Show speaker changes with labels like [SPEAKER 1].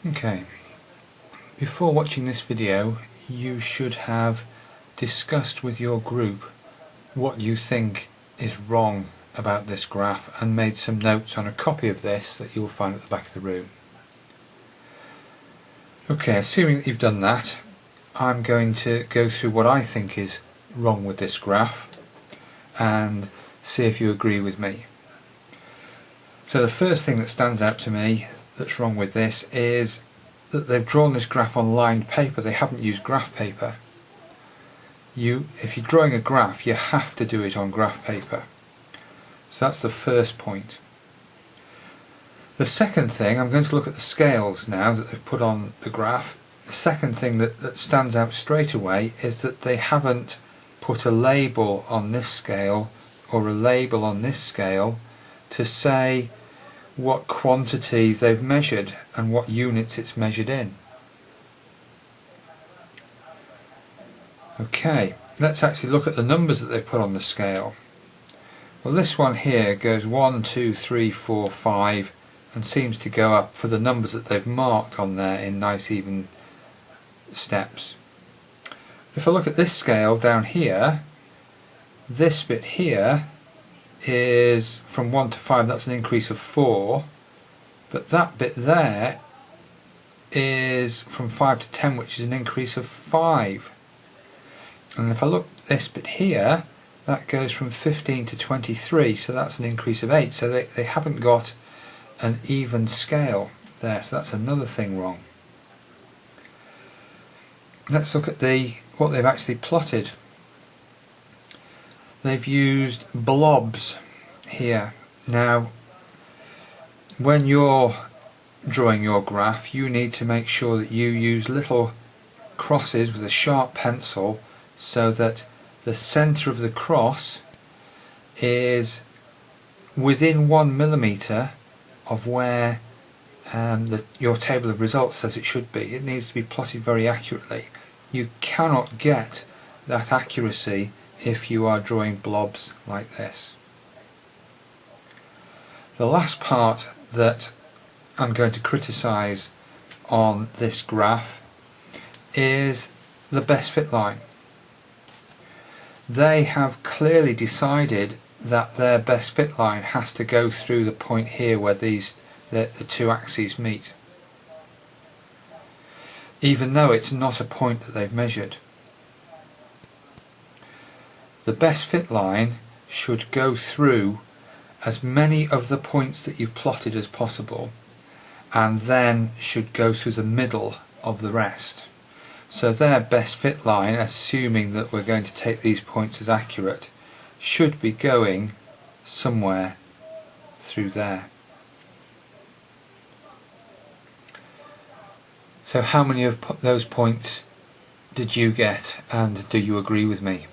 [SPEAKER 1] Okay, before watching this video you should have discussed with your group what you think is wrong about this graph and made some notes on a copy of this that you'll find at the back of the room. Okay, assuming that you've done that, I'm going to go through what I think is wrong with this graph and see if you agree with me. So the first thing that stands out to me that's wrong with this is that they've drawn this graph on lined paper. They haven't used graph paper. If you're drawing a graph, you have to do it on graph paper. So that's the first point. The second thing, I'm going to look at the scales now that they've put on the graph. The second thing that stands out straight away is that they haven't put a label on this scale or a label on this scale to say what quantity they've measured and what units it's measured in. Okay, let's actually look at the numbers that they put on the scale. Well, this one here goes 1, 2, 3, 4, 5 and seems to go up for the numbers that they've marked on there in nice even steps. If I look at this scale down here, this bit here is from 1 to 5, that's an increase of 4, but that bit there is from 5 to 10, which is an increase of 5. And if I look at this bit here, that goes from 15 to 23, so that's an increase of 8. So they haven't got an even scale there, so that's another thing wrong. Let's look at what they've actually plotted. They've used blobs here. Now, when you're drawing your graph, you need to make sure that you use little crosses with a sharp pencil so that the centre of the cross is within 1 millimetre of where your table of results says it should be. It needs to be plotted very accurately. You cannot get that accuracy if you are drawing blobs like this. The last part that I'm going to criticise on this graph is the best fit line. They have clearly decided that their best fit line has to go through the point here where the two axes meet, even though it's not a point that they've measured. The best fit line should go through as many of the points that you've plotted as possible, and then should go through the middle of the rest. So their best fit line, assuming that we're going to take these points as accurate, should be going somewhere through there. So how many of those points did you get, and do you agree with me?